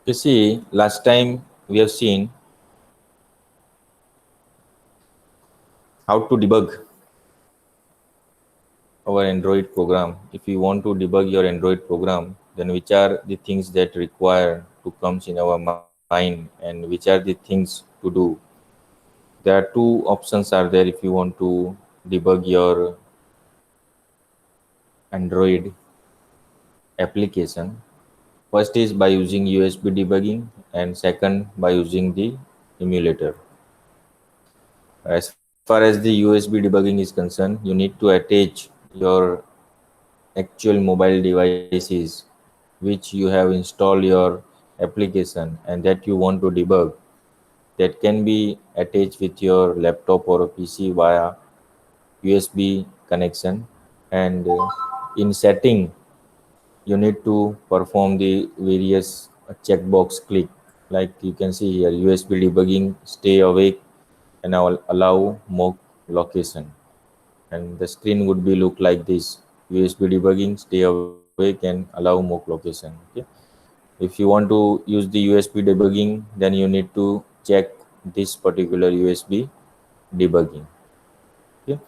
You see, last time we have seen how to debug our Android program. If you want to debug your Android program, then which are the things that require to comes in our mind and which are the things to do. There are two options are there if you want to debug your Android application. First is by using USB debugging and second by using the emulator. As far as the USB debugging is concerned, you need to attach your actual mobile devices which you have installed your application and that you want to debug. That can be attached with your laptop or a PC via USB connection. And in setting, you need to perform the various checkbox click. Like you can see here, USB debugging, stay awake, and allow mock location. And the screen would be look like this: USB debugging, stay awake, and allow mock location. Okay. If you want to use the USB debugging, then you need to check this particular USB debugging. Okay.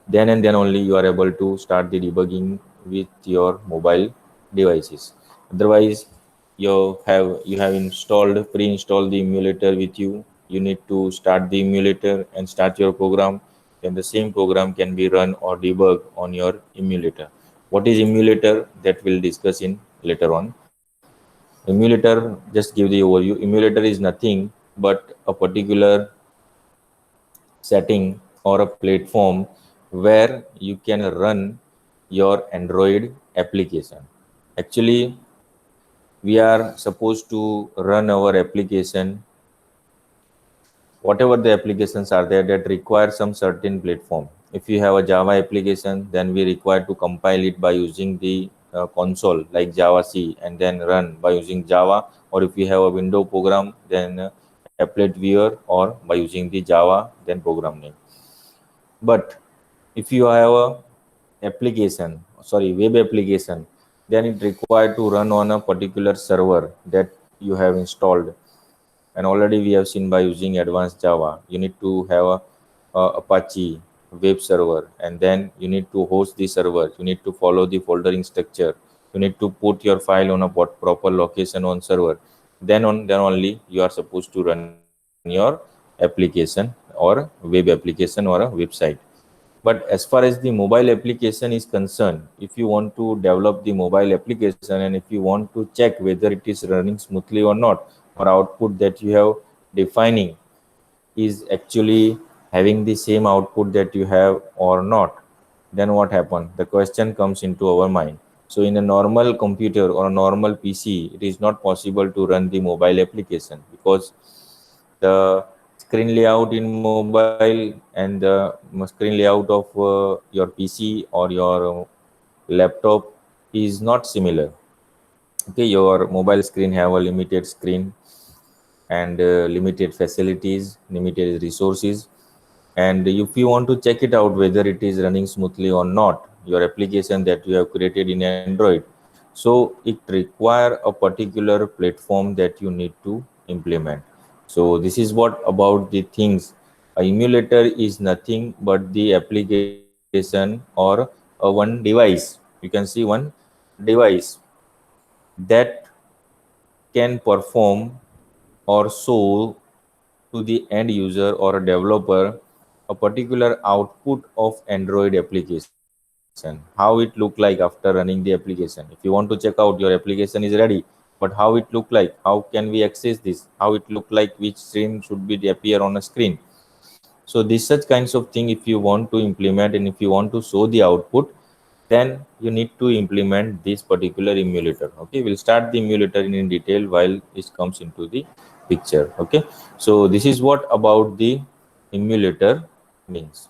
Then and then only you are able to start the debugging with your mobile devices. Otherwise, you have installed pre-installed the emulator with you. You need to start the emulator and start your program. Then the same program can be run or debug on your emulator. What is emulator? That we'll discuss in later on. Emulator, just give the overview. Emulator is nothing but a particular setting or a platform where you can run your Android application. Actually, we are supposed to run our application, whatever the applications are there that require some certain platform. If you have a Java application, then we require to compile it by using the console like Java C and then run by using Java. Or if you have a window program, then applet viewer or by using the Java, then program name. But if you have a application, sorry, web application, then it required to run on a particular server that you have installed. And already we have seen by using advanced Java, you need to have a Apache web server, and then you need to host the server. You need to follow the foldering structure. You need to put your file on a proper location on server. Then only you are supposed to run your application or web application or a website. But as far as the mobile application is concerned, if you want to develop the mobile application and if you want to check whether it is running smoothly or not, or output that you have defining is actually having the same output that you have or not, then what happens? The question comes into our mind. So in a normal computer or a normal PC, it is not possible to run the mobile application because the screen layout in mobile and the screen layout of your PC or your laptop is not similar. Okay, your mobile screen have a limited screen and limited facilities, limited resources. And if you want to check it out whether it is running smoothly or not, your application that you have created in Android, so it require a particular platform that you need to implement. So this is what about the things. A emulator is nothing but the application or one device. You can see one device that can perform or show to the end user or a developer a particular output of Android application, how it look like after running the application. If you want to check out your application is ready, but how it look like, how can we access this, how it look like, which screen should be appear on a screen. So this such kinds of thing, if you want to implement and if you want to show the output, then you need to implement this particular emulator. Okay, we'll start the emulator in detail while it comes into the picture. Okay, so this is what about the emulator means.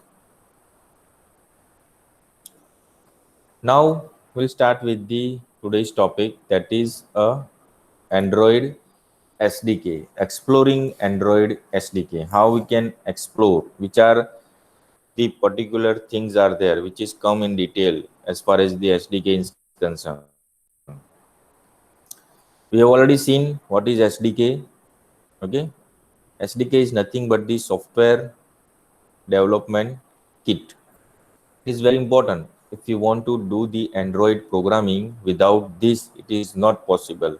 Now we'll start with the today's topic, that is a Android SDK, exploring Android SDK, how we can explore, which are the particular things are there which is come in detail as far as the SDK is concerned. We will start with the We have already seen what is SDK. Okay, SDK is nothing but the software development kit. It is very important. If you want to do the Android programming, without this, it is not possible,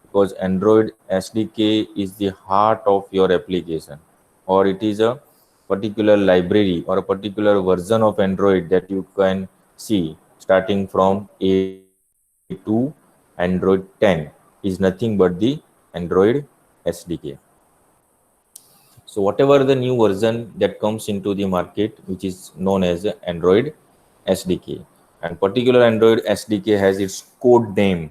because Android SDK is the heart of your application, or it is a particular library or a particular version of Android that you can see starting from A to Android 10 is nothing but the Android SDK. So whatever the new version that comes into the market, which is known as Android SDK, and particular Android SDK has its code name.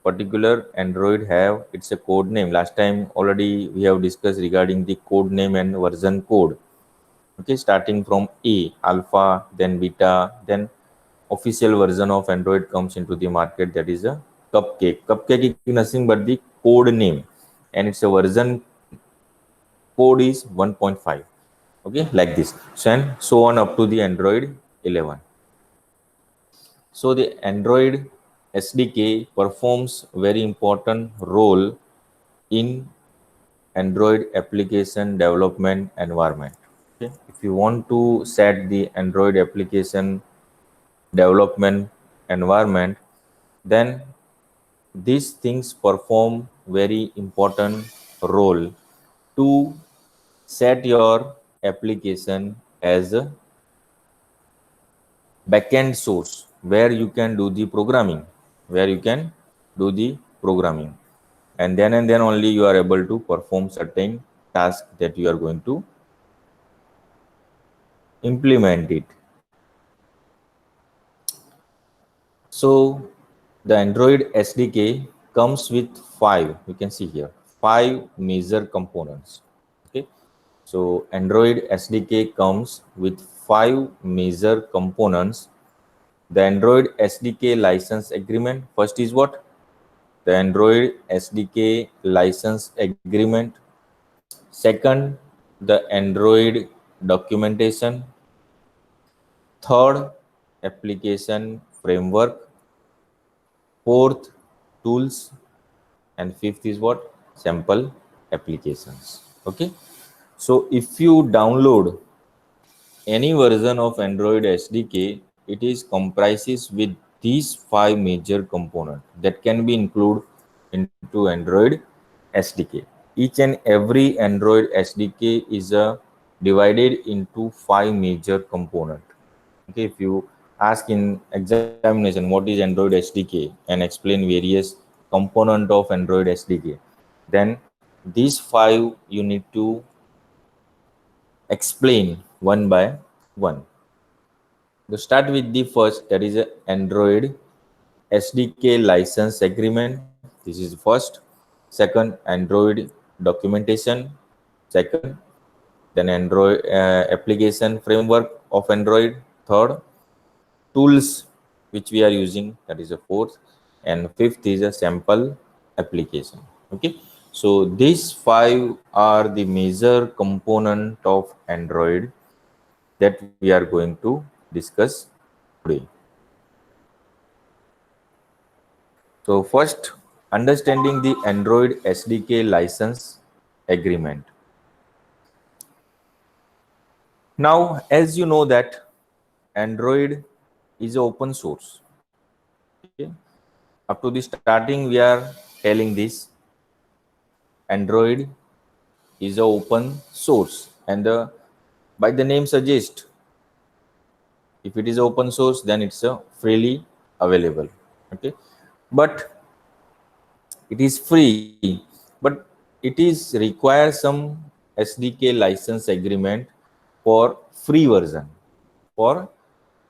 Particular Android have it's a code name. Last time already we have discussed regarding the code name and version code. Okay, starting from A, alpha, then beta, then official version of Android comes into the market, that is a Cupcake. Cupcake is nothing but the code name, and it's a version code is 1.5. Okay, like this. So and so on up to the Android 11. So the Android SDK performs very important role in Android application development environment. Okay. If you want to set the Android application development environment, then these things perform very important role to set your application as a backend source where you can do the programming, where you can do the programming, and then only you are able to perform certain tasks that you are going to implement it. So the Android SDK comes with five, you can see here, five major components. Okay, so Android SDK comes with five major components. The Android SDK license agreement, first is what? The Android SDK license agreement. Second, the Android documentation. Third, application framework. Fourth, tools. And fifth is what? Sample applications. Okay. So if you download any version of Android SDK, it is comprises with these five major components that can be included into Android SDK. Each and every Android SDK is divided into five major components. Okay, if you ask in examination what is Android SDK and explain various component of Android SDK, then these five you need to explain one by one. To start with the first, that is a Android SDK license agreement. This is first. Second, Android documentation. Second, then Android application framework of Android. Third, tools which we are using, that is a fourth. And fifth is a sample application. Okay, so these five are the major component of Android that we are going to discuss today. So first, understanding the Android SDK license agreement. Now, as you know that Android is open source. Okay. Up to the starting, we are telling this Android is a open source, and by the name suggests, if it is open source, then it's freely available. Okay, but it is free, but it is requires some SDK license agreement for free version. For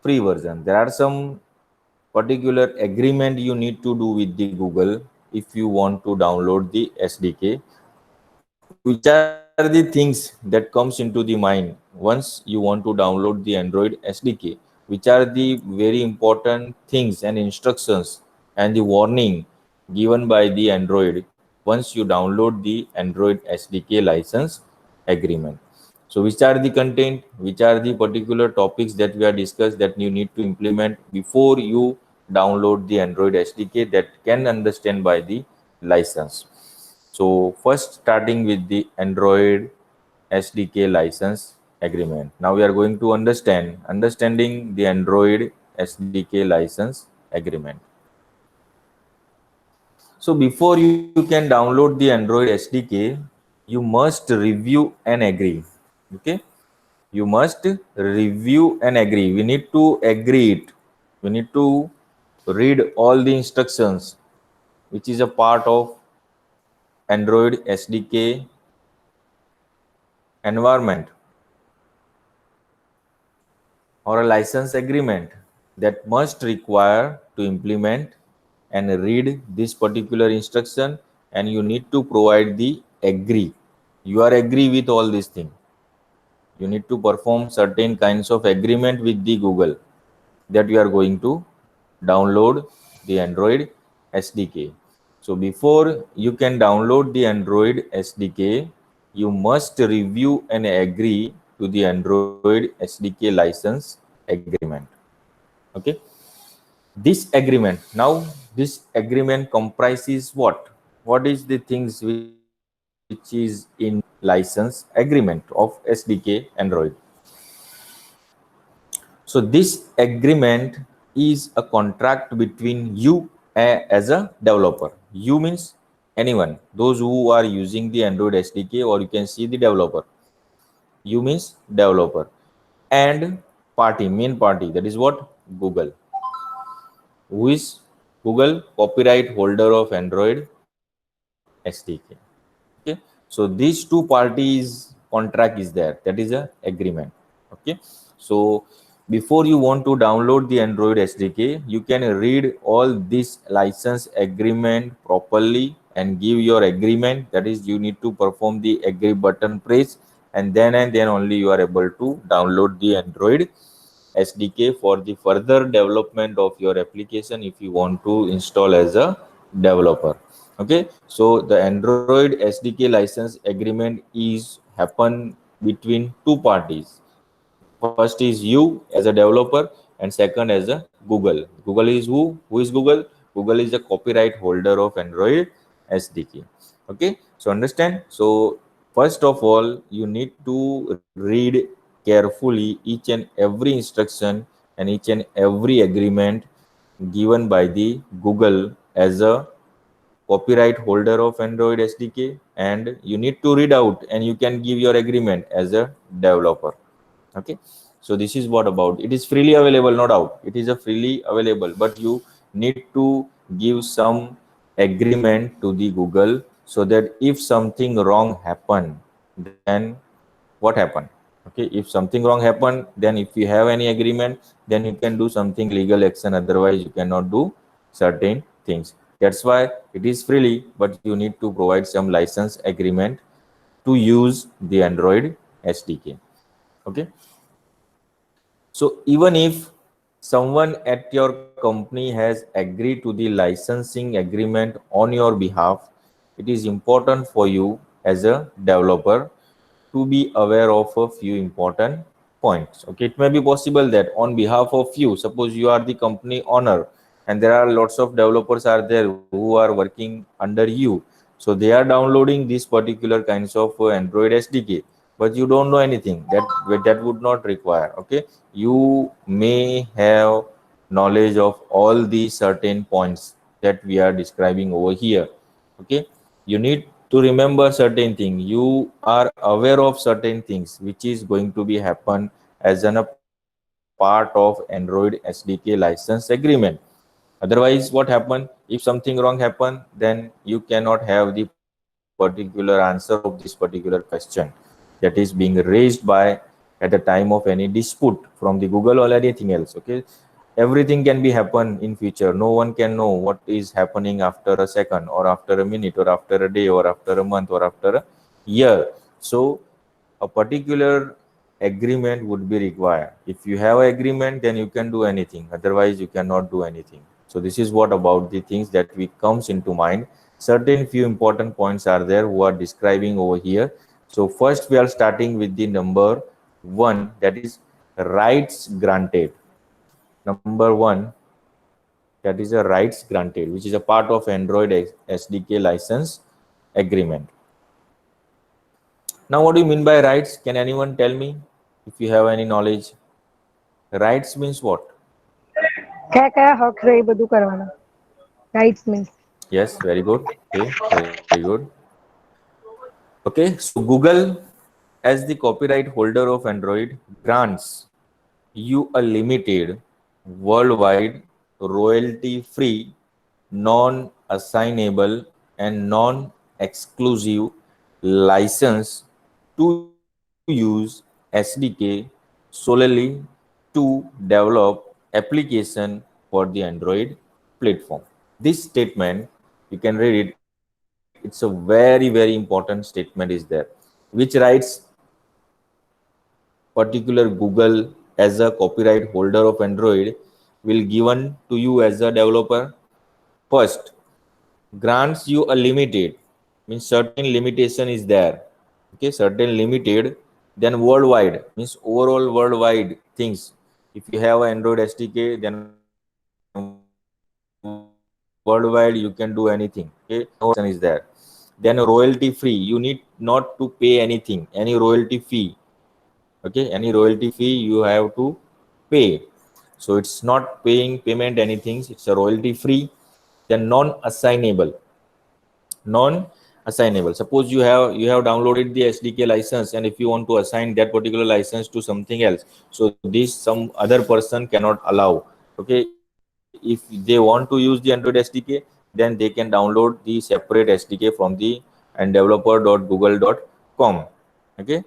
free version, there are some particular agreement you need to do with the Google if you want to download the SDK. Which are the things that comes into the mind once you want to download the Android SDK? Which are the very important things and instructions and the warning given by the Android once you download the Android SDK license agreement? So which are the content, which are the particular topics that we are discussed that you need to implement before you download the Android SDK, that can understand by the license. So first starting with the Android SDK license agreement. Now we are going to understanding the Android SDK license agreement. So before you can download the Android SDK, you must review and agree. Okay, you must review and agree. We need to agree it. We need to read all the instructions which is a part of Android SDK environment or a license agreement that must require to implement and read this particular instruction, and you need to provide the agree. You are agree with all these things. You need to perform certain kinds of agreement with the Google that you are going to download the Android SDK. So before you can download the Android SDK, you must review and agree to the Android SDK license agreement. Okay. This agreement, now this agreement comprises what? What is the things which is in license agreement of SDK Android? So this agreement is a contract between you as a developer. You means anyone, those who are using the Android SDK, or you can see the developer. You means developer and party, main party, that is what? Google. Who is Google? Copyright holder of Android SDK. Okay, so these two parties contract is there, that is a agreement. Okay, so before you want to download the Android SDK, you can read all this license agreement properly and give your agreement. That is, you need to perform the agree button press, and then only you are able to download the Android SDK for the further development of your application if you want to install as a developer. Okay, so the Android SDK license agreement is happen between two parties. First is you as a developer, and second as a Google. Google is who? Who is Google? Google is a copyright holder of Android SDK. Okay, so understand. So first of all, you need to read carefully each and every instruction and each and every agreement given by the Google as a copyright holder of Android SDK, and you need to read out and you can give your agreement as a developer. Okay, so this is what about it is freely available, no doubt it is a freely available, but you need to give some agreement to the Google, so that if something wrong happen, then what happened? Okay, if something wrong happen, then if you have any agreement, then you can do something legal action, otherwise you cannot do certain things. That's why it is freely, but you need to provide some license agreement to use the Android SDK. Okay, so even if someone at your company has agreed to the licensing agreement on your behalf, it is important for you as a developer to be aware of a few important points. Okay, it may be possible that on behalf of you, suppose you are the company owner and there are lots of developers are there who are working under you, so they are downloading these particular kinds of Android SDK, but you don't know anything, that would not require. Okay, you may have knowledge of all these certain points that we are describing over here. Okay, you need to remember certain thing, you are aware of certain things which is going to be happen as a part of Android SDK license agreement. Otherwise what happen, if something wrong happen, then you cannot have the particular answer of this particular question that is being raised by at the time of any dispute from the Google or anything else. Okay, everything can be happen in future, no one can know what is happening after a second or after a minute or after a day or after a month or after a year. So a particular agreement would be required. If you have an agreement, then you can do anything, otherwise you cannot do anything. So this is what about the things that we comes into mind. Certain few important points are there who are describing over here. So first we are starting with the number one, that is rights granted. Number one, That is a rights granted, which is a part of Android SDK license agreement. Now, what do you mean by rights? Can anyone tell me if you have any knowledge? Rights means what? કયા કયા હક છે એ બધું કરવાના. Rights means Yes, very good. Okay, very good. Okay, so Google, as the copyright holder of Android, grants you a limited, worldwide, royalty-free, non-assignable, and non-exclusive license to use SDK solely to develop application for the Android platform. This statement, you can read it. It's a very, very important statement is there, which writes particular Google as a copyright holder of Android will given to you as a developer. First, grants you a limited, means certain limitation is there. Okay, certain limited. Then worldwide means overall worldwide things. If you have an Android SDK, then worldwide you can do anything. Okay, no restriction is there. Then royalty free. You need not to pay anything, any royalty fee. Okay, any royalty fee you have to pay. So it's not paying payment anything, it's a royalty free. Then non-assignable. Suppose you have downloaded the SDK license, and if you want to assign that particular license to something else, so this some other person cannot allow. Okay, if they want to use the Android SDK, then they can download the separate SDK from the and developer.google.com. Okay,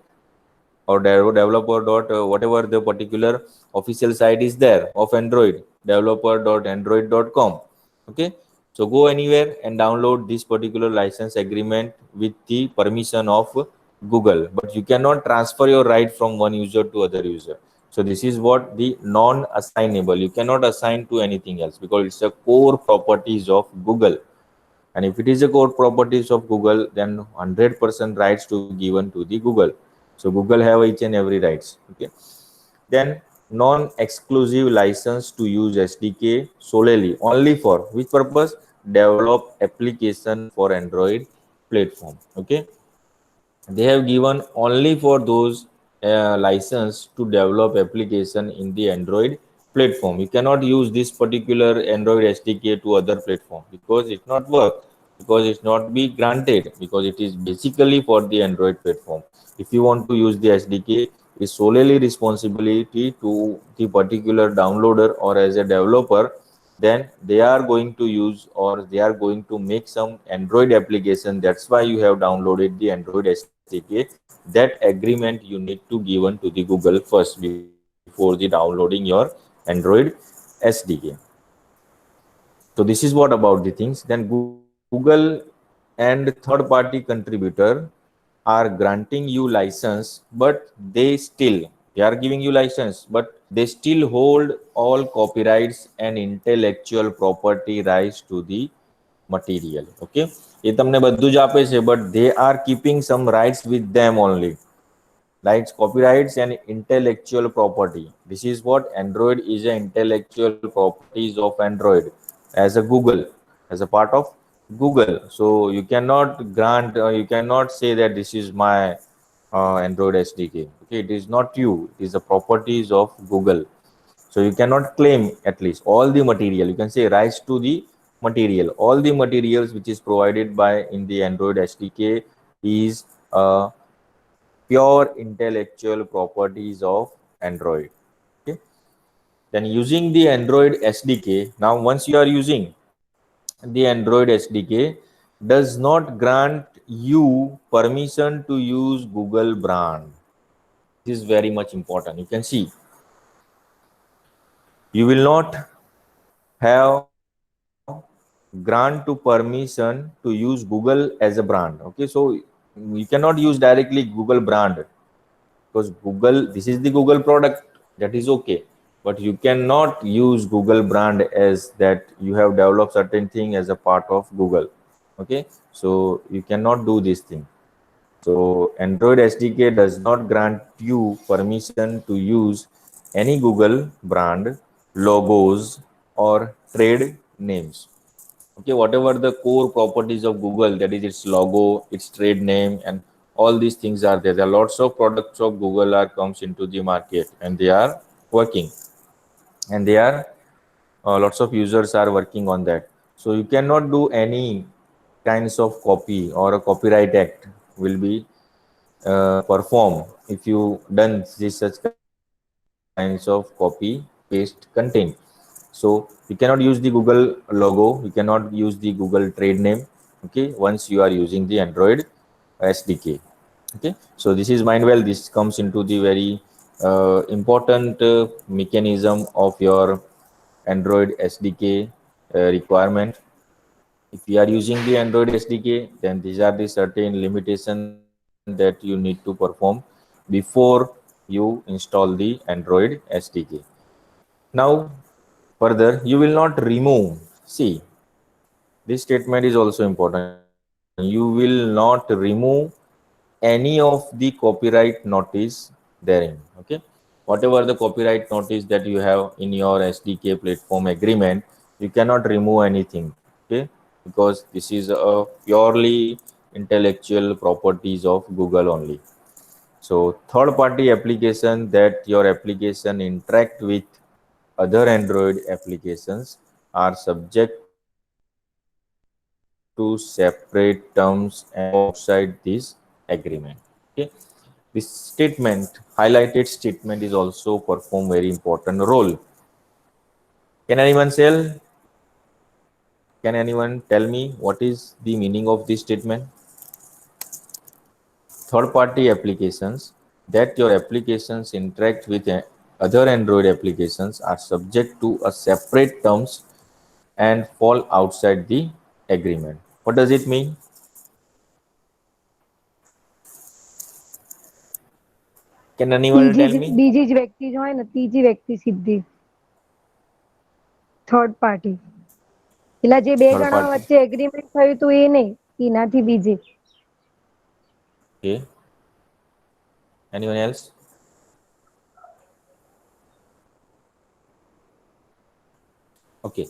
or developer dot whatever the particular official site is there of Android, developer.android.com. Okay, so go anywhere and download this particular license agreement with the permission of Google, but you cannot transfer your right from one user to other user. So this is what the non-assignable, you cannot assign to anything else because it's a core properties of Google. And if it is a core properties of Google, then 100% rights to given to the Google. So Google have each and every rights. Okay, then non-exclusive license to use SDK solely only for which purpose? Develop application for Android platform. Okay, they have given only for those license to develop application in the Android platform. You cannot use this particular Android SDK to other platform because it not work, because it's not be granted, because it is basically for the Android platform. If you want to use the SDK, it's solely responsibility to the particular downloader or as a developer. Then they are going to use or they are going to make some Android application. That's why you have downloaded the Android SDK. That agreement you need to given to the Google first before the downloading your Android SDK. So this is what about the things. Then Google and third party contributor are granting you license, but they are giving you license, but they still hold all copyrights and intellectual property rights to the material. Okay, એ તમને બધું જ આપે છે, but they are keeping some rights with them only, rights, copyrights and intellectual property. This is what Android is, a intellectual properties of Android as a Google, as a part of Google. So you cannot grant, you cannot say that this is my Android SDK. Okay, it is not you, it is the properties of Google. So you cannot claim at least all the material, you can say rights to the material, all the materials which is provided by in the Android SDK is pure intellectual properties of Android. Okay, then using the Android SDK, now once you are using the Android SDK, does not grant you permission to use Google brand. This is very much important. You can see you will not have grant to permission to use Google as a brand. Okay, so you cannot use directly Google brand because Google, this is the Google product, that is okay, but you cannot use Google brand as that you have developed certain thing as a part of Google. Okay, so you cannot do this thing. So Android SDK does not grant you permission to use any Google brand, logos or trade names. Okay, whatever the core properties of Google, that is its logo, its trade name, and all these things are there. There are lots of products of Google are comes into the market, and they are working, and they are lots of users are working on that. So you cannot do any kinds of copy, or a copyright act will be performed if you done this such kinds of copy paste content. So you cannot use the Google logo, you cannot use the Google trade name, okay, once you are using the Android SDK. Okay, so this is mind well, this comes into the very important mechanism of your Android SDK requirement. If you are using the Android SDK, then these are the certain limitations that you need to perform before you install the Android SDK. Now, further, you will not remove. See, this statement is also important. You will not remove any of the copyright notice therein. Okay, whatever the copyright notice that you have in your SDK platform agreement, you cannot remove anything. Okay, because this is a purely intellectual properties of Google only. So third party application, that your application interact with other Android applications, are subject to separate terms and fall outside this agreement. Okay, this statement, highlighted statement, is also perform very important role. Can anyone tell? Can anyone tell me what is the meaning of this statement? Third party applications, that your applications interact with other Android applications, are subject to a separate terms and fall outside the agreement. What does it mean? Can anyone tell me? બીજી જ વ્યક્તિ જો હોય ને ત્રીજી વ્યક્તિ સિદ્ધિ third party પેલા જે બે Third જણા party. વચ્ચે એગ્રીમેન્ટ થયું હતું એ નહીં, એનાથી બીજી. Okay. Anyone else? Okay.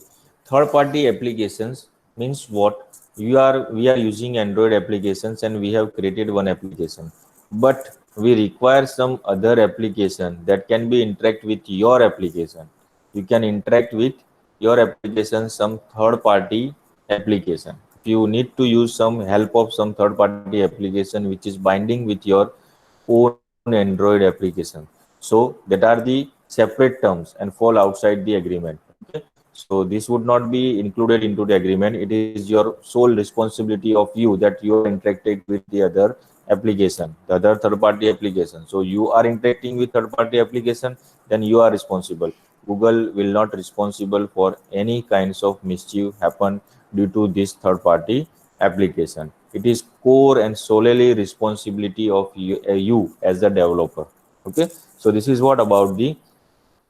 Third party applications means what? We are using Android applications and we have created one application, but we require some other application that can be interact with your application. You can interact with your application, some third party application. If you need to use some help of some third party application which is binding with your own Android application, so that are the separate terms and fall outside the agreement. Okay, so this would not be included into the agreement. It is your sole responsibility of you that you are interacting with the other application, the other third party application. So you are interacting with third party application, then you are responsible. Google will not responsible for any kinds of mischief happen due to this third party application. It is core and solely responsibility of you as a developer. Okay, so this is what about the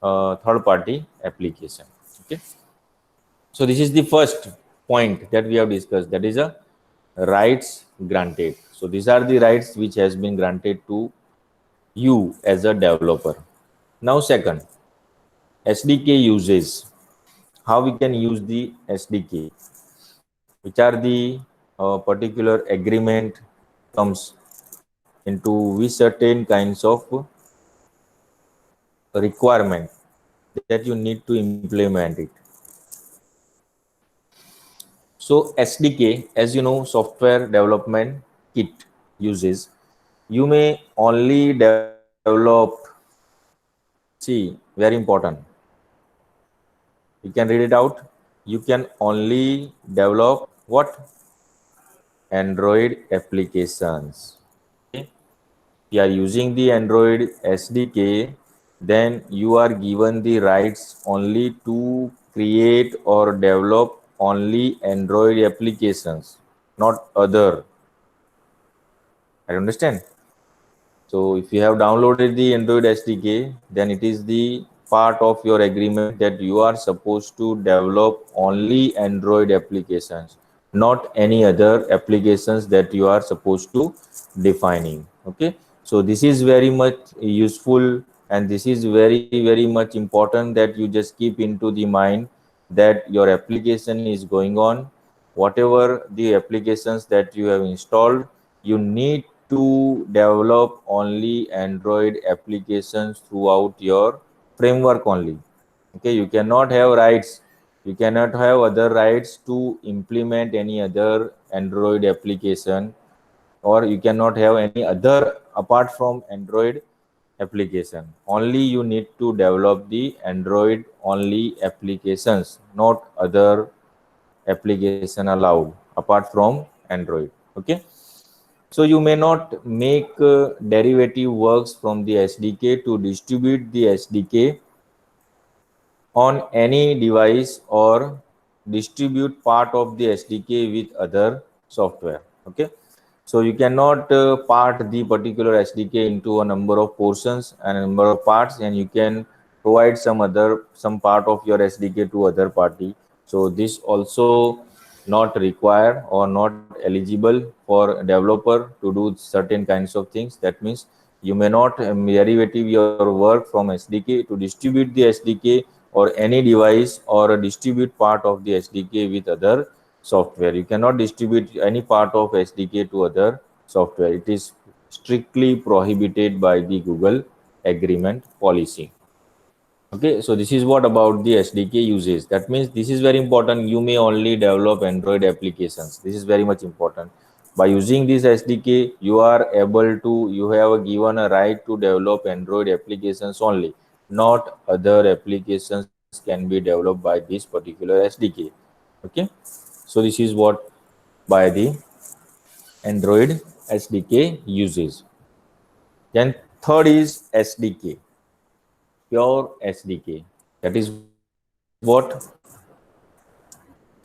third party application. Okay, so this is the first point that we have discussed, that is a rights granted. So these are the rights which has been granted to you as a developer. Now second, SDK uses. How we can use the SDK, which are the particular agreement comes into with certain kinds of requirement that you need to implement it. So SDK, as you know, software development kit uses. You may only develop, see, very important. You can read it out. You can only develop what? Android applications. Okay. If you are using the Android SDK, then you are given the rights only to create or develop only Android applications, not other. I understand. So if you have downloaded the Android SDK, then it is the part of your agreement that you are supposed to develop only Android applications, not any other applications that you are supposed to defining. Okay. So this is very much useful, and this is very much important that you just keep into the mind that your application is going on, whatever the applications that you have installed, you need to develop only Android applications throughout your framework only. Okay, you cannot have rights, you cannot have other rights to implement any other Android application, or you cannot have any other apart from Android application. Only you need to develop the Android only applications, not other application allowed apart from Android. Okay, so you may not make derivative works from the SDK to distribute the SDK on any device or distribute part of the SDK with other software. Okay, so you cannot part the particular SDK into a number of portions and a number of parts, and you can provide some part of your SDK to other party. So this also not required or not eligible for developer to do certain kinds of things. That means you may not derivative your work from SDK to distribute the SDK or any device, or distribute part of the SDK with other software. You cannot distribute any part of SDK to other software. It is strictly prohibited by the Google agreement policy. Okay, so this is what about the SDK usage. That means this is very important. You may only develop Android applications. This is very much important. By using this SDK, you are able to, you have given a right to develop Android applications only. Not other applications can be developed by this particular SDK. Okay, so this is what by the Android SDK uses. Then third is SDK, pure SDK. That is what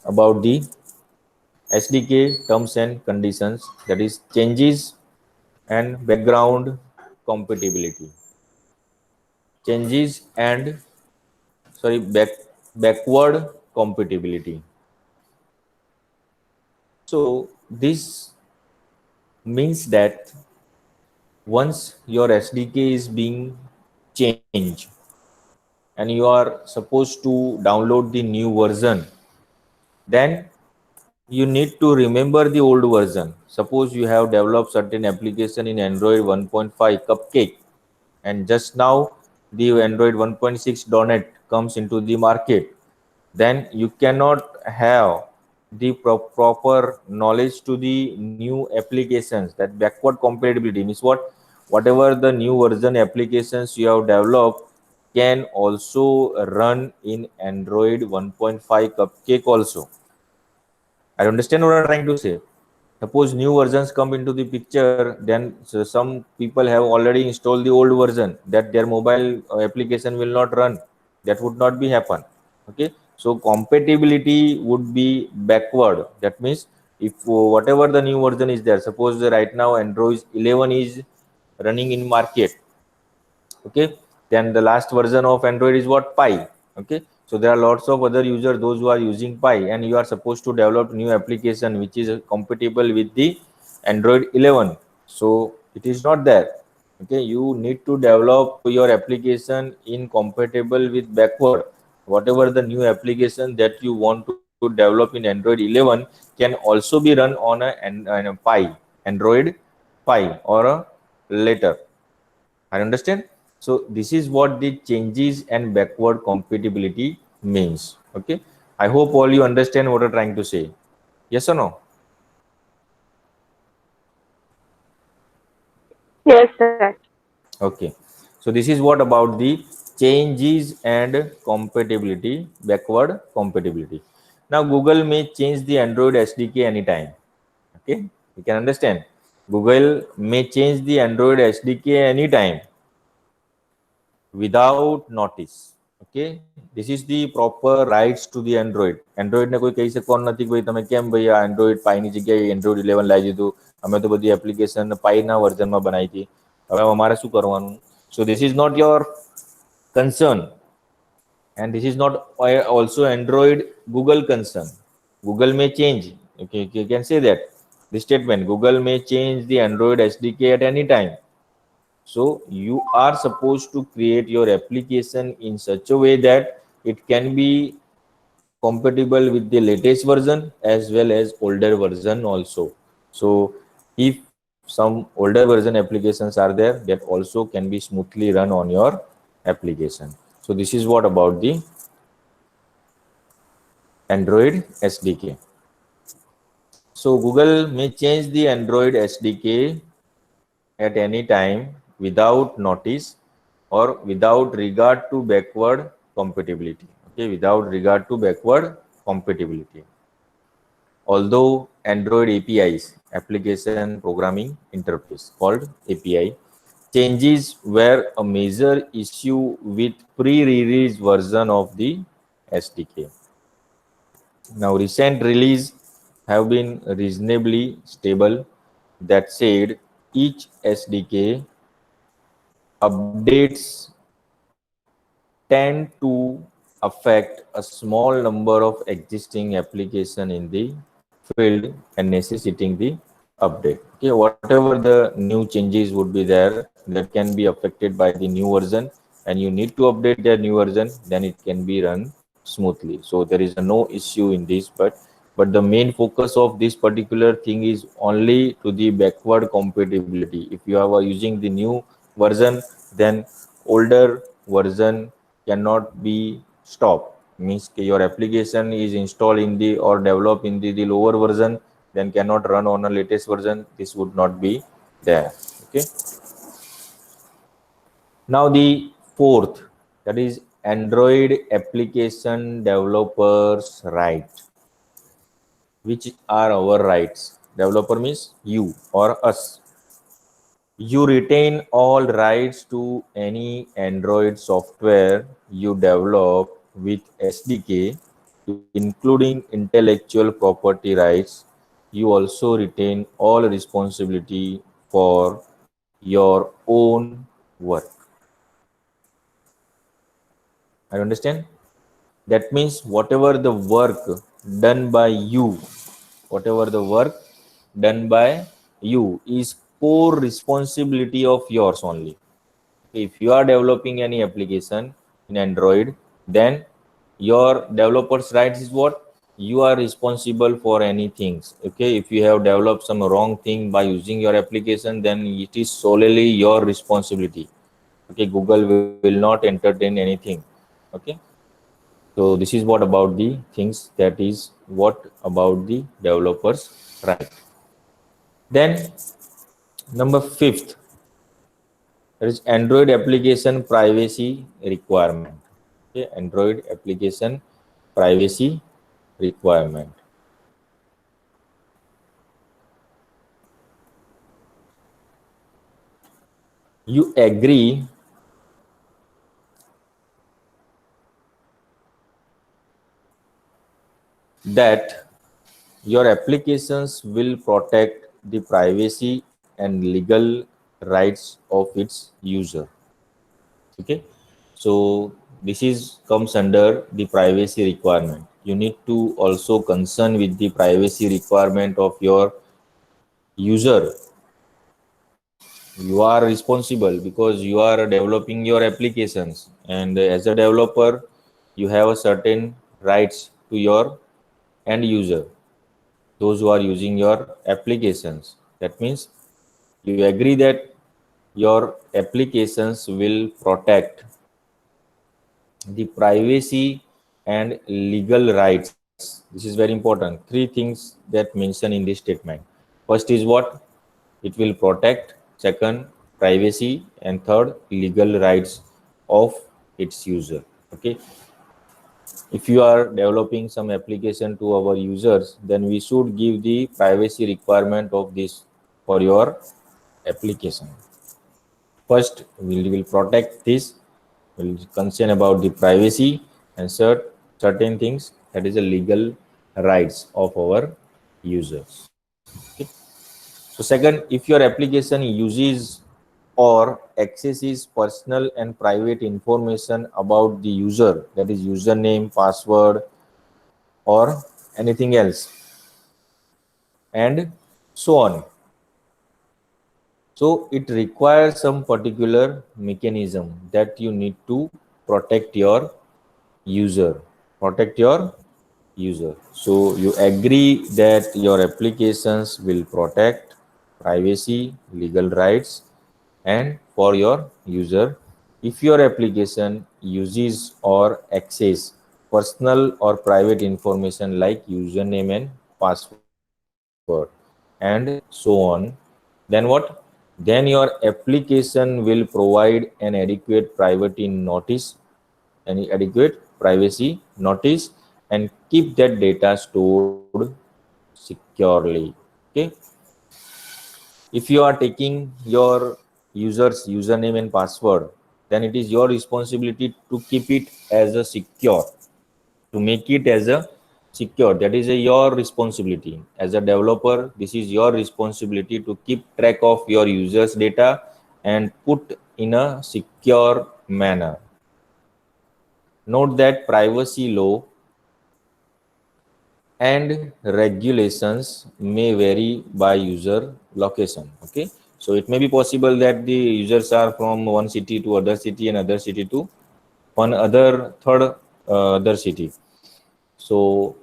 about the SDK terms and conditions, that is changes and background compatibility. Changes and backward compatibility. So this means that once your SDK is being changed and you are supposed to download the new version, then you need to remember the old version. Suppose you have developed certain application in Android 1.5 Cupcake, and just now the Android 1.6 .NET comes into the market. Then you cannot have the proper knowledge to the new applications. That backward compatibility means what? Whatever the new version applications you have developed can also run in Android 1.5 Cupcake also. I understand what I'm trying to say. Suppose new versions come into the picture, then some people have already installed the old version, that their mobile application will not run. That would not be happen. Okay, so compatibility would be backward. That means if whatever the new version is there, suppose right now Android 11 is running in market. Okay, then the last version of Android is what? Pie. Okay, so there are lots of other users, those who are using Pie, and you are supposed to develop new application which is compatible with the Android 11. So it is not there. Okay, you need to develop your application in compatible with backward. Whatever the new application that you want to develop in Android 11 can also be run on a Pie, Android Pie, or a later. I understand. So this is what the changes and backward compatibility means. Okay. I hope all you understand what I'm trying to say. Yes or no? Yes, sir. Okay. So this is what about the changes and compatibility, backward compatibility. Now Google may change the Android SDK anytime. Okay. You can understand. Google may change the Android SDK anytime without notice. Okay, this is the proper rights to the Android ને કોઈ કહી શકવાનું નથી કે ભાઈ તમે કેમ ભાઈ આ Android Pie ની જગ્યાએ Android 11 લાવી દીધું, અમે તો બધી એપ્લિકેશન Pie ના વર્ઝનમાં બનાવી હતી, હવે અમારે શું કરવાનું? So this is not your concern, and this is not also Android Google concern. Google may change. Okay, you can say that this statement, Google may change the Android SDK at any time. So you are supposed to create your application in such a way that it can be compatible with the latest version as well as older version also. So if some older version applications are there, that also can be smoothly run on your application. So this is what about the Android SDK. So Google may change the Android SDK at any time without notice or without regard to backward compatibility. Okay, without regard to backward compatibility. Although Android APIs, Application Programming Interface, called API, changes were a major issue with pre-release version of the SDK. Now, recent release have been reasonably stable. That said, each SDK updates tend to affect a small number of existing application in the field and necessitating the update. Okay, whatever the new changes would be there, that can be affected by the new version, and you need to update that new version, then it can be run smoothly. So there is no issue in this, but the main focus of this particular thing is only to the backward compatibility. If you are using the new version, then older version cannot be stopped. Means your application is installed in the or developed in the lower version, then cannot run on a latest version. This would not be there. Okay. Now the fourth, that is Android application developers right. Which are our rights? Developer means you or us. You retain all rights to any Android software you develop with SDK, including intellectual property rights. You also retain all responsibility for your own work. I understand? That means whatever the work done by you, whatever the work done by you is core responsibility of yours only. If you are developing any application in Android, then your developer's rights is what? You are responsible for any things. Okay, if you have developed some wrong thing by using your application, then it is solely your responsibility. Okay, Google will not entertain anything. Okay, so this is what about the things, that is what about the developers right. Then number fifth, that is Android application privacy requirement. Okay, Android application privacy requirement. You agree that your applications will protect the privacy and legal rights of its user. Okay, so this is comes under the privacy requirement. You need to also concern with the privacy requirement of your user. You are responsible because you are developing your applications, and as a developer you have a certain rights to your end user, those who are using your applications. That means you agree that your applications will protect the privacy and legal rights. This is very important. Three things that mentioned in this statement. First is what? It will protect. Second, privacy. And third, legal rights of its user. Okay. If you are developing some application to our users, then we should give the privacy requirement of this for your application. First, we will protect this, will concern about the privacy and certain things, that is the legal rights of our users. Okay. So second, if your application uses or accesses personal and private information about the user, that is username, password, or anything else, and so on. So it requires some particular mechanism that you need to protect your user, protect your user. So you agree that your applications will protect privacy, legal rights, and for your user. If your application uses or access personal or private information like username and password and so on, then what? Then your application will provide an adequate privacy notice, any adequate privacy notice, and keep that data stored securely. Okay. If you are taking your user's username and password, then it is your responsibility to keep it as a secure, to make it as a secure. That is your responsibility as a developer. This is your responsibility to keep track of your users data and put in a secure manner. Note that privacy law and regulations may vary by user location. Okay, so it may be possible that the users are from one city to other city and other city to one other third other city. So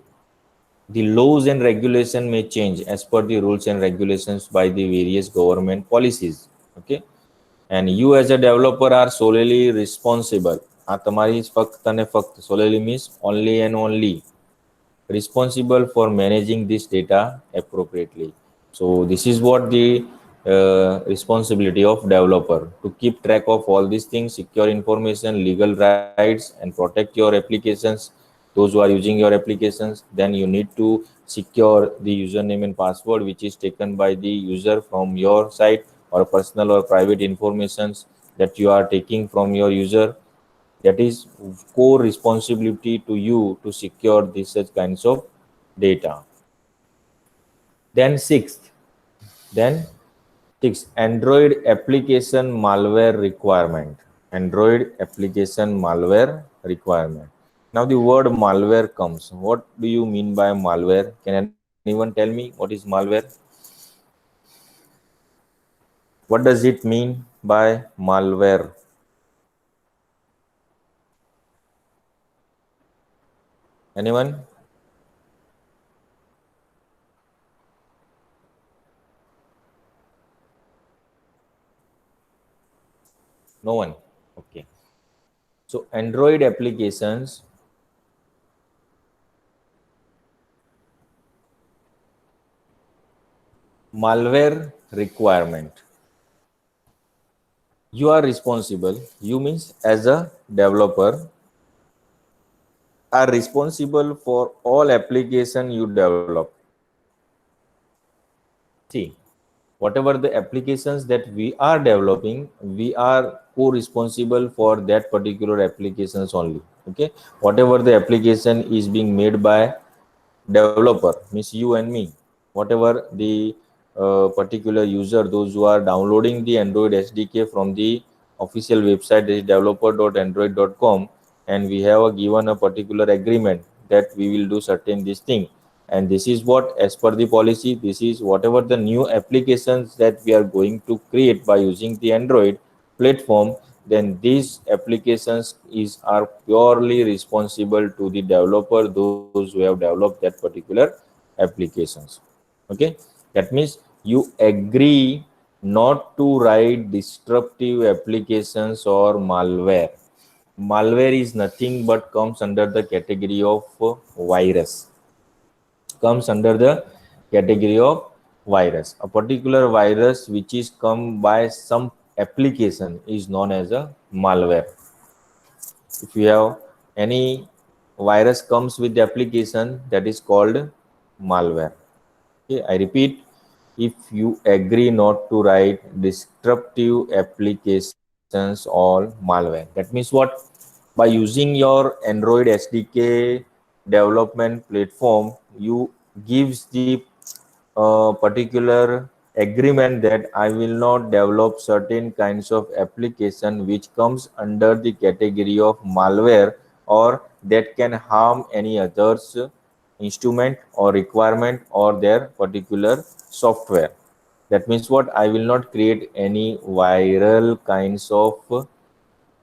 the laws and regulation may change as per the rules and regulations by the various government policies. Okay, and you as a developer are solely responsible. આ તમારી ફક્ત અને ફક્ત solely means only and only responsible for managing this data appropriately. So this is what the responsibility of developer, to keep track of all these things, secure information, legal rights, and protect your applications. Those who are using your applications, then you need to secure the username and password which is taken by the user from your site, or personal or private informations that you are taking from your user. That is core responsibility to you to secure these such kinds of data. Then then sixth, Android application malware requirement. Android application malware requirement. Now the word malware comes. What do you mean by malware? Can anyone tell me what is malware? What does it mean by malware? Anyone? No one. Okay. So Android applications malware requirement. You are responsible, you means as a developer are responsible for all application you develop. See, whatever the applications that we are developing, we are co-responsible for that particular applications only. Okay, whatever the application is being made by developer, means you and me, whatever the particular user, those who are downloading the Android SDK from the official website, that is developer.android.com, and we have given a particular agreement that we will do certain this thing, and this is what, as per the policy, this is whatever the new applications that we are going to create by using the Android platform, then these applications are purely responsible to the developer, those who have developed that particular applications. Okay, that means you agree not to write disruptive applications or malware. Malware is nothing but comes under the category of virus, comes under the category of virus. A particular virus which is come by some application is known as a malware. If you have any virus comes with the application, that is called malware. Okay, I repeat, if you agree not to write disruptive applications or malware, that means what? By using your Android SDK development platform, you gives the particular agreement that I will not develop certain kinds of application which comes under the category of malware, or that can harm any others instrument or requirement or their particular software. That means what? I will not create any viral kinds of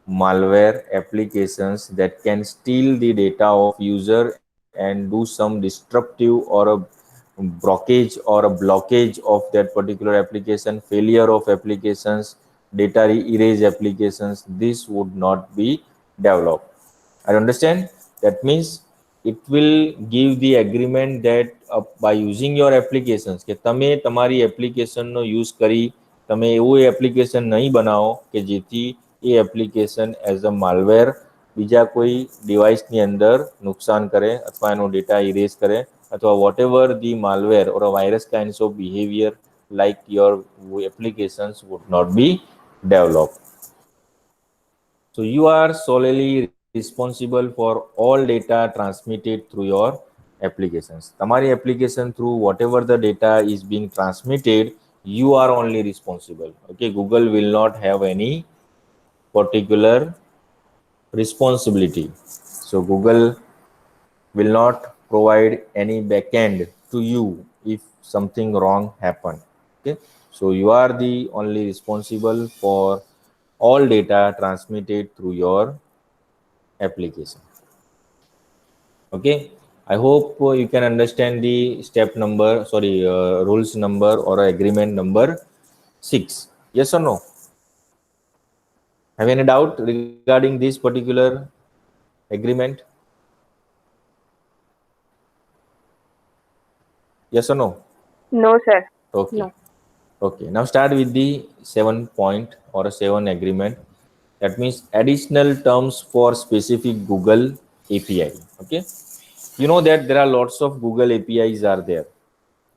malware applications that can steal the data of user and do some disruptive or a blockage of that particular application, failure of applications, data erase applications, this would not be developed. I understand. That means it will give the agreement that by using your applications કે તમે તમારી એપ્લિકેશનનો use કરી તમે એવું application નહીં બનાવો કે જેથી એ એપ્લિકેશન એઝ અ માલવેર બીજા કોઈ ડિવાઇસની અંદર નુકસાન કરે અથવા એનો ડેટા ઇરેઝ કરે અથવા whatever the malware or a virus kinds of behaviour like your applications would not be developed. So you are solely responsible for all data transmitted through your applications. Tamari application through whatever the data is being transmitted, you are only responsible. Okay, Google will not have any particular responsibility. So Google will not provide any backend to you if something wrong happened. Okay, so you are the only responsible for all data transmitted through your application. Okay, I hope you can understand the rules number or agreement number 6. Yes or no? Have any doubt regarding this particular agreement? Yes or no? No, sir. Okay. No. Okay, now start with the 7 point or a 7 agreement. That means additional terms for specific Google API. Okay, you know that there are lots of Google APIs are there.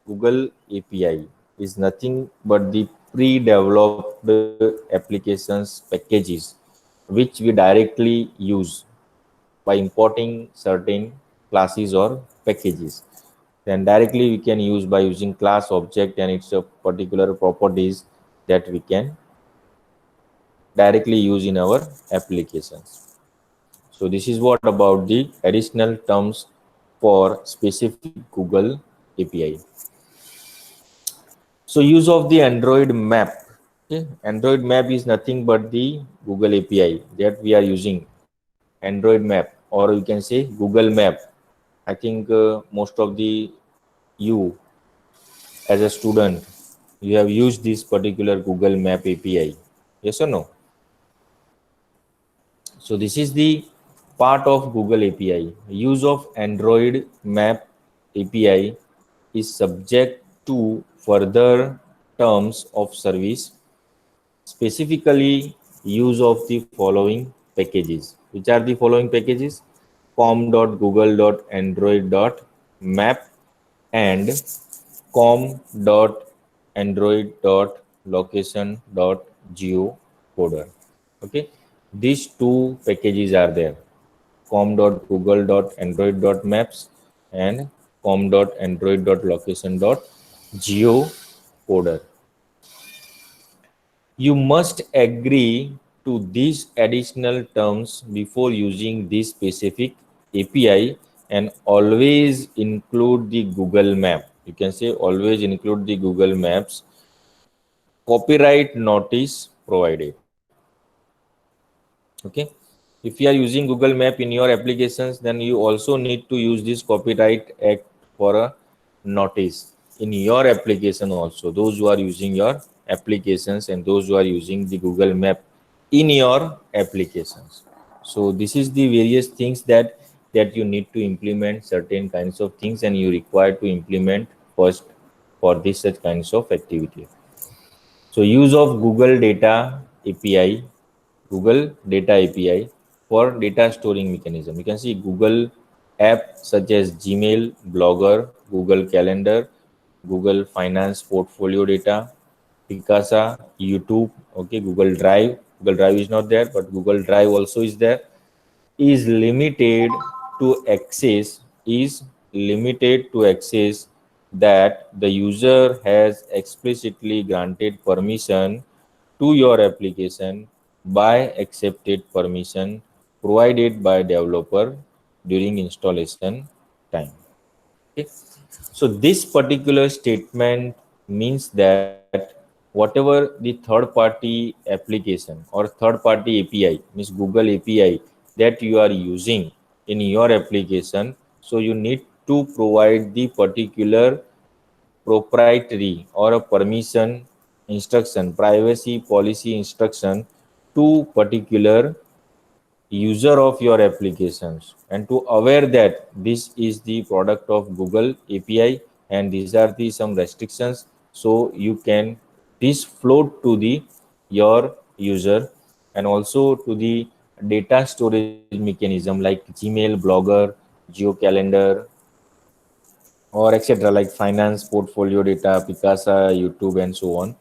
Google API is nothing but the pre-developed applications packages which we directly use by importing certain classes or packages. Then directly we can use by using class object and its a particular properties that we can directly use in our applications. So this is what about the additional terms for specific Google API. So use of the Android map. Okay, Android map is nothing but the Google API that we are using. Android map, or you can say Google map. I think most of the you as a student, you have used this particular Google map API. Yes or no? So this is the part of Google API. Use of Android map API is subject to further terms of service, specifically use of the following packages. Which are the following packages? com.google.android.map and com.android.location.geocoder. Okay, these two packages are there: com.google.android.maps and com.android.location.geocoder. You must agree to these additional terms before using this specific API and always include the Google map. You can say always include the Google Maps copyright notice provided. Okay, if you are using Google Map in your applications, then you also need to use this Copyright Act for a notice in your application also, those who are using your applications and those who are using the Google Map in your applications. So this is the various things that you need to implement, certain kinds of things, and you require to implement first for this such kinds of activity. So use of Google Data API, Google Data API for data storing mechanism. You can see Google app such as Gmail, Blogger, Google Calendar, Google Finance Portfolio Data, Picasa, YouTube, okay, Google Drive. Google Drive is not there, but Google Drive also is there. Is limited to access that the user has explicitly granted permission to your application by accepted permission provided by developer during installation time. Okay. So this particular statement means that whatever the third party application or third party API, means Google API, that you are using in your application, So you need to provide the particular proprietary or a permission instruction, privacy policy instruction to particular user of your applications, and to aware that this is the product of Google API and these are the some restrictions, so you can this float to the your user, and also to the data storage mechanism like Gmail, Blogger, GeoCalendar, or etc., like finance portfolio data, Picasa, YouTube, and so on.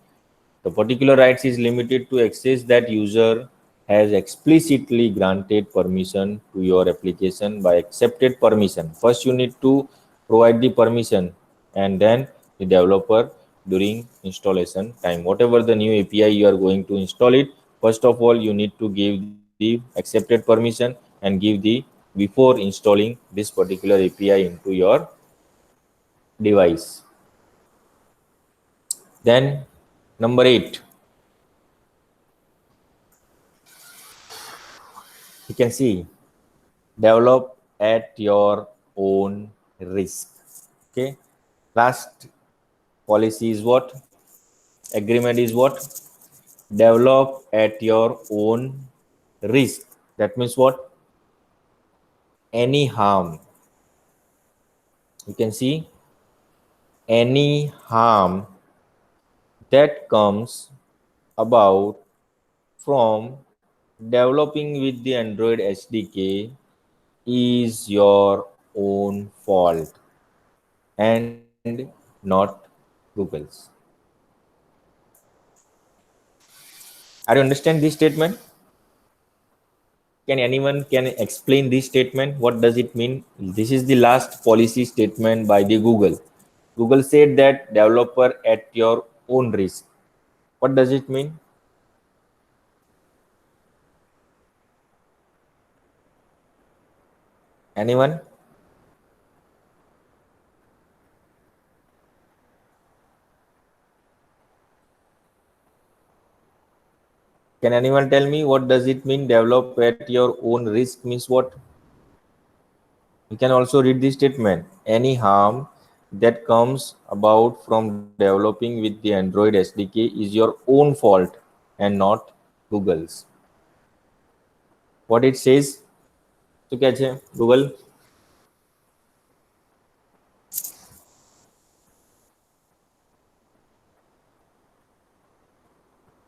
The particular rights is limited to access that user has explicitly granted permission to your application by accepted permission. First, you need to provide the permission, and then the developer during installation time. Whatever the new API you are going to install it, first of all, you need to give the accepted permission and give the before installing this particular API into your device. Then number 8, you can see develop at your own risk. Okay, last policy is what? Agreement is what? Develop at your own risk. That means what? Any harm, you can see, any harm that comes about from developing with the Android SDK is your own fault and not Google's. Are you understand this statement? Can anyone can explain this statement? What does it mean? This is the last policy statement by the Google. Google said that developer at your own risk. What does it mean? Anyone? Can anyone tell me what does it mean? Develop at your own risk means what? You can also read this statement. Any harm that comes about from developing with the Android SDK is your own fault and not Google's. What it says? तो क्या है Google?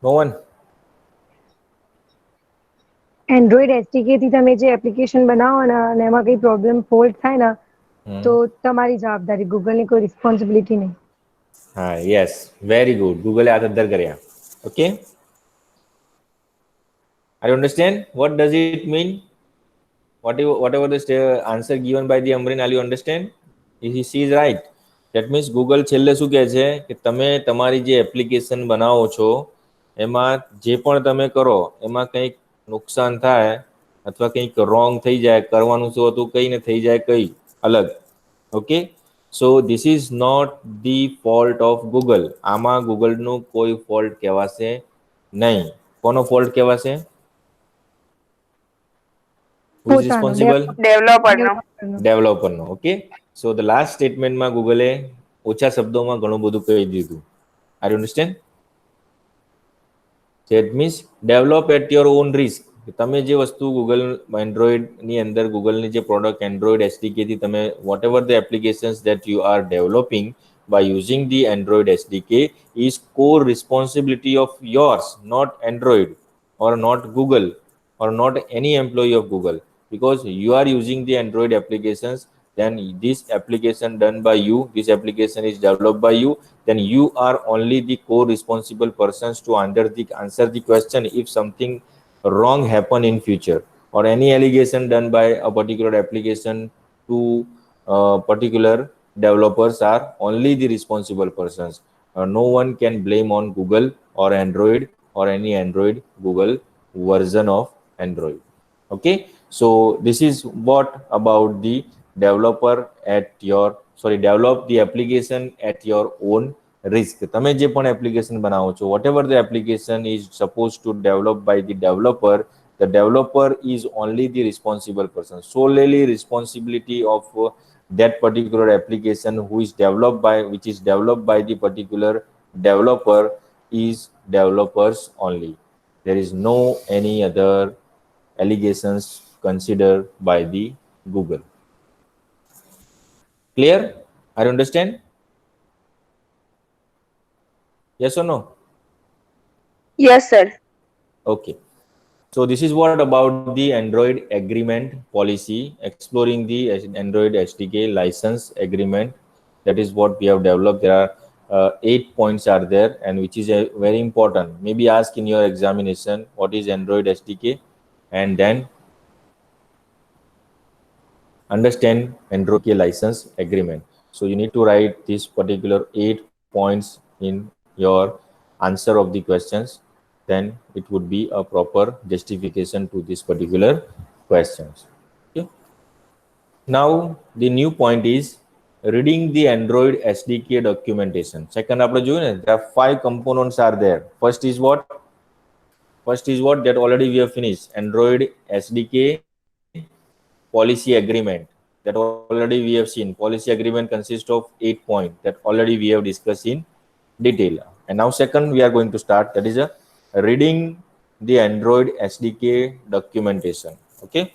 No one. Android SDK થી તમે જે application બનાવો ને અને એમાં કઈ પ્રોબ્લેમ ફોલ્ટ થાય ને તો તમારી જવાબદારી, ગૂગલની કોઈ રિસ્પોન્સિબિલિટી નહીં. हाँ, yes, very good. Google हाथ अंदर करें. Okay. I understand. What does it mean? Whatever the answer given by the Amrin, you understand? She is right. That means Google છેલ્લે શું કહે છે કે તમે તમારી જે એપ્લિકેશન બનાવો છો એમાં જે પણ તમે કરો એમાં કંઈક નુકસાન થાય અથવા કંઈક રોંગ થઈ જાય, કરવાનું શું હતું કંઈ ને થઈ જાય કંઈ અલગ. Okay, so this is not the fault of Google. આમાં ગૂગલનું કોઈ ફોલ્ટ કહેવાશે નહીં. કોનો ફોલ્ટ કહેવાશે? Who is responsible? Developer no. Okay, so the last statement માં ગૂગલે ઓછા શબ્દોમાં ઘણું બધું કહી દીધું. Are you understand? That means develop at your own risk. તમે જે વસ્તુ ગૂગલ એન્ડ્રોઈડની અંદર ગૂગલની જે પ્રોડક્ટ એન્ડ્રોઈડ એસડીકેથી તમે whatever the applications that you are developing by using the Android SDK is core responsibility of yours, not Android or not Google or not any employee of Google. Because you are using the Android applications, then this application done by you, this application is developed by you, then you are only the co-responsible persons to answer the question if something wrong happen in future, or any allegation done by a particular application to particular developers are only the responsible persons. No one can blame on Google or Android or any Android Google version of Android. Okay, so this is what about the developer at your develop the application at your own risk. તમે જે પણ application બનાવો છો, whatever the application is supposed to develop by the developer, The developer is only the responsible person, solely responsibility of that particular application who is developed by, which is developed by the particular developer, is developers only. There is no any other allegations considered by the Google. Clear? I understand? Yes or no? Yes, sir. Okay. So this is what about the Android agreement policy, exploring the Android SDK license agreement. That is what we have developed. There are 8 points are there, and which is very important. Maybe ask in your examination what is Android SDK, and then understand Android license agreement. So you need to write this particular 8 points in your answer of the questions. Then it would be a proper justification to this particular questions. Okay. Now the new point is reading the Android SDK documentation. Second, there are 5 components are there. First is what? First is what? That already we have finished. Android SDK policy agreement. That already we have seen. Policy agreement consists of 8 points that already we have discussed in detail. And now second we are going to start, that is a reading the Android SDK documentation. Okay.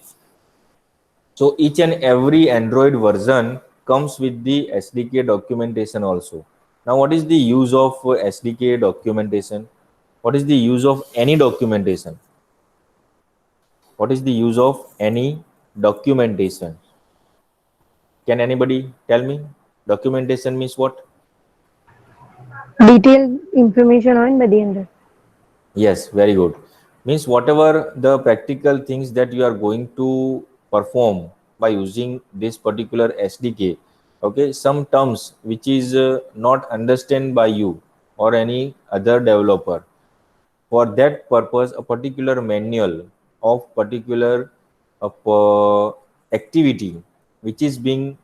So each and every Android version comes with the SDK documentation also. Now what is the use of SDK documentation? What is the use of any documentation? What is the use of any documentation? Can anybody tell me? Documentation means what? Detailed information on the અંદર. Yes, very good. Means whatever the practical things that you are going to perform by using this particular SDK, okay, some terms which is not understand by you or any other developer. For that purpose, a particular manual of particular activity which is being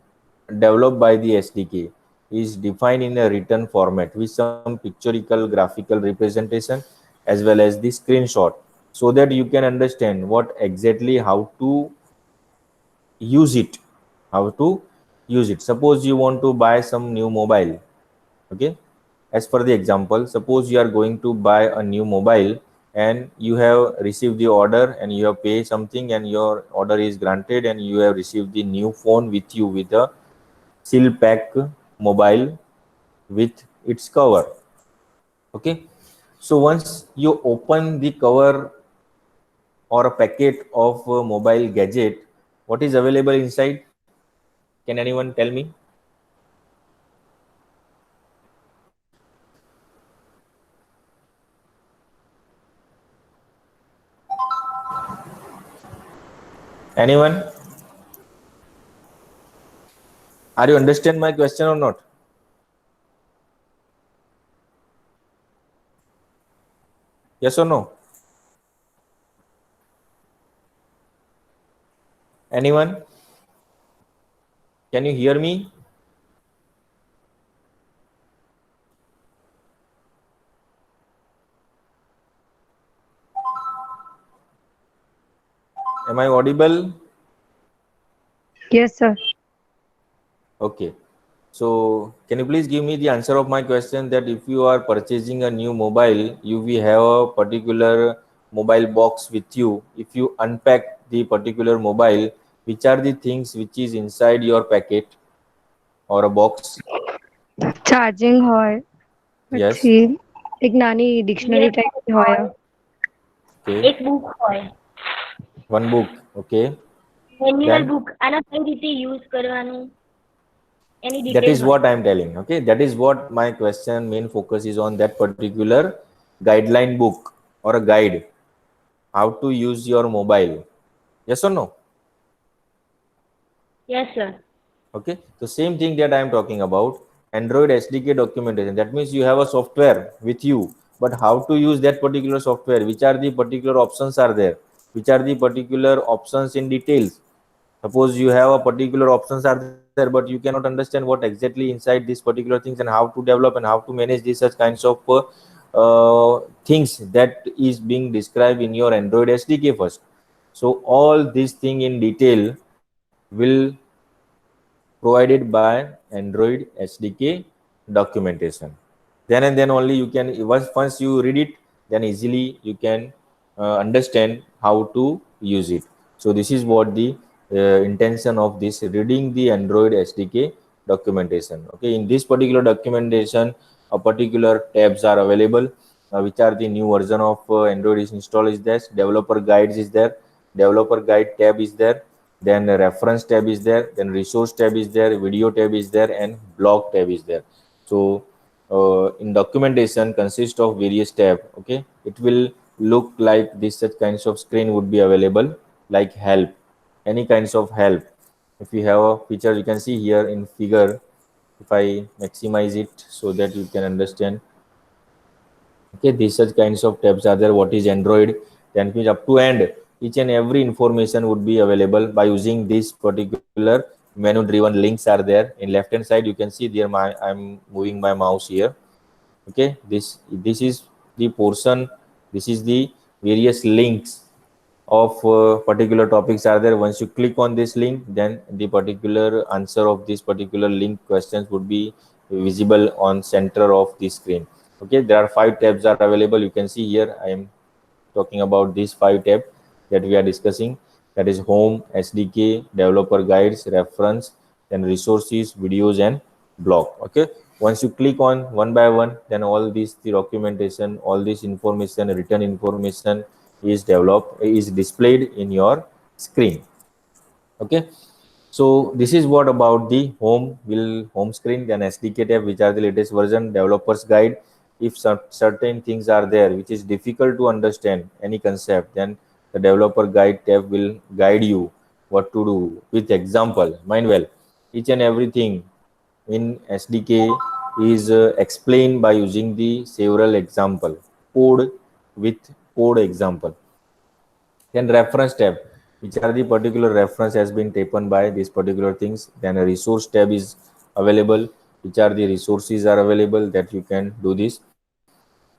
developed by the SDK is defined in a written format with some pictorial graphical representation as well as the screenshot, so that you can understand what exactly how to use it. How to use it. Suppose you want to buy some new mobile. Okay. As per the example, suppose you are going to buy a new mobile and you have received the order and you have paid something and your order is granted and you have received the new phone with you with a seal pack mobile with its cover. Okay. So once you open the cover or a packet of a mobile gadget, what is available inside? Can anyone tell me? Anyone? Are you understand my question or not? Yes or no? Anyone? Can you hear me? Am I audible? Yes, sir. Okay. So can you please give me the answer of my question, that if you are purchasing a new mobile, you will have a particular mobile box with you. If you unpack the particular mobile, which are the things which is inside your packet or a box? Charging હોય, Yes. પછી એક નાની dictionary type હોય, Okay. એક book હોય, One book. Okay. Manual Then book, આના કઈ રીતે યુઝ કરવાનું એની that ડિટેલ is હોય. what I am telling. Okay. That is what my question main focus is on, that particular guideline book or a guide how to use your mobile. Yes or no? Yes sir. Okay, so same thing that I am talking about, Android SDK documentation. That means you have a software with you, but how to use that particular software, which are the particular options are there, which are the particular options in details. Suppose you have a particular options are there, but you cannot understand what exactly inside these particular things and how to develop and how to manage these such kinds of things that is being described in your Android SDK first. So all this thing in detail will provided by Android SDK documentation. Then and then only you can, once you read it, then easily you can understand how to use it. So this is what the intention of this reading the Android SDK documentation. Okay, in this particular documentation, a particular tabs are available, which are the new version of Android is installed is there. Developer guides is there. Developer guide tab is there, then reference tab is there, then resource tab is there, video tab is there, and blog tab is there. So in documentation consists of various tab. Okay, it will look like this, such kinds of screen would be available, like help, any kinds of help. If you have a feature, you can see here in figure, if I maximize it so that you can understand. Okay, these such kinds of tabs are there. What is Android, then means up to end, each and every information would be available by using this particular menu driven links are there. In left hand side you can see there, I'm moving my mouse here. Okay, this is the portion, this is the various links of particular topics are there. Once you click on this link, then the particular answer of this particular link questions would be visible on center of the screen. Okay, there are 5 tabs are available. You can see here I am talking about these 5 tabs that we are discussing, that is home, SDK, developer guides, reference, then resources, videos, and blog. Okay, once you click on one by one, then all this the documentation, all this information, written information is developed, is displayed in your screen. Okay, so this is what about the home screen, then SDK tab, which are the latest version, developers guide. If certain things are there which is difficult to understand any concept, then the developer guide tab will guide you what to do with example. Mind well, each and everything in SDK is explained by using the several example, code with code example. Then reference tab, which are the particular reference has been taken by these particular things. Then a resource tab is available, which are the resources are available that you can do this.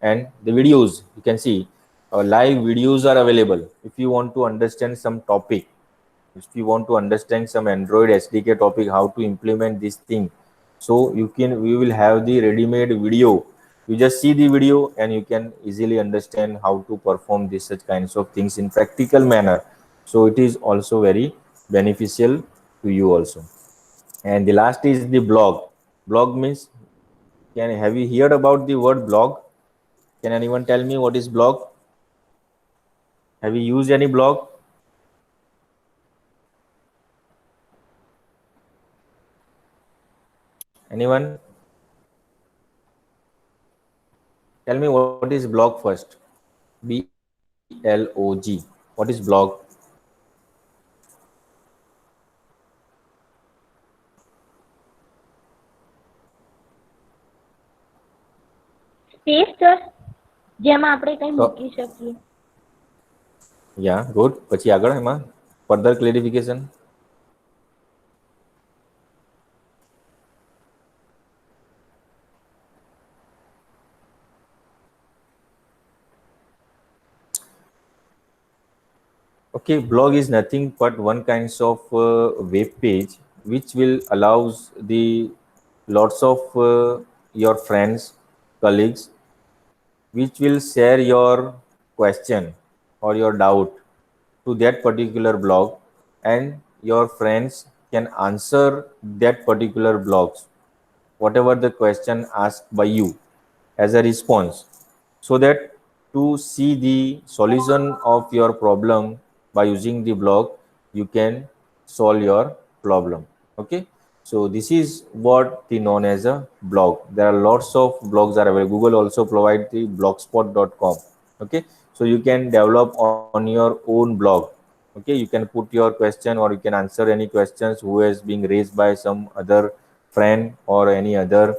And the videos, you can see live videos are available. If you want to understand some topic, if you want to understand some Android SDK topic, how to implement this thing, so we will have the ready-made video. You just see the video and you can easily understand how to perform this such kinds of things in practical manner. So it is also very beneficial to you also. And the last is the blog. Blog means, have you heard about the word blog? Can anyone tell me what is blog? Have you used any blog? Anyone? Tell me what is blog first. BLOG. What is blog? Space sir, જેમાં આપણે કંઈ મૂકી શકીએ. Yeah, good. પછી આગળ એમાં further clarification. Okay, blog is nothing but one kinds of web page which will allows the lots of your friends, colleagues, which will share your question or your doubt to that particular blog, and your friends can answer that particular blogs, whatever the question asked by you as a response, so that to see the solution of your problem by using the blog, you can solve your problem. Okay, so this is what the known as a blog. There are lots of blogs are available. Google also provide the blogspot.com. Okay, so you can develop on your own blog. Okay, you can put your question or you can answer any questions who is being raised by some other friend or any other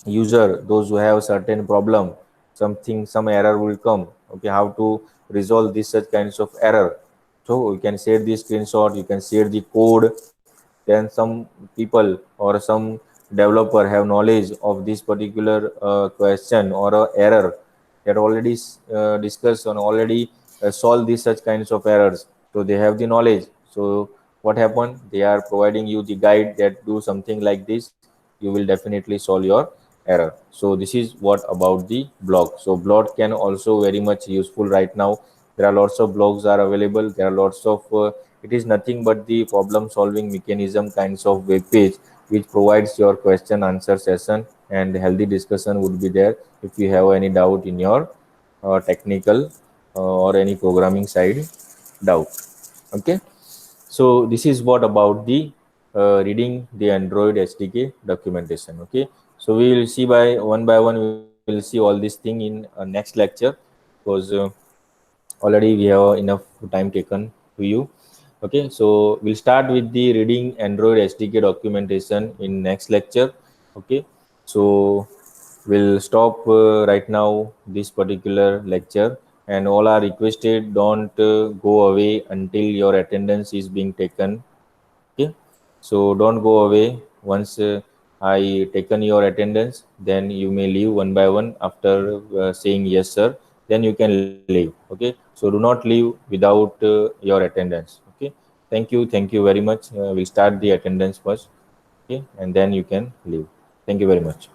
user, those who have certain problem, some error will come. Okay, how to resolve this such kinds of error. So you can share the screenshot, you can share the code, then some people or some developer have knowledge of this particular question or error, that already discussed and already solved these such kinds of errors, so they have the knowledge. So what happened, they are providing you the guide that do something like this, you will definitely solve your error. So this is what about the blog. So blog can also very much useful right now. There are lots of blogs are available. There are lots of it is nothing but the problem solving mechanism kinds of web page which provides your question answer session, and healthy discussion would be there if you have any doubt in your technical or any programming side doubt. Okay, so this is what about the reading the Android SDK documentation. Okay, so we will see by one. We will see all this thing in next lecture, because already we have enough time taken to you. Okay, so we'll start with the reading Android SDK documentation in next lecture. Okay, so we'll stop right now this particular lecture, and all are requested don't go away until your attendance is being taken. Okay, so don't go away. Once I taken your attendance, then you may leave one by one after saying yes sir, then you can leave. Okay, so do not leave without your attendance. Okay, thank you very much. We'll start the attendance first. Okay, and then you can leave. Thank you very much.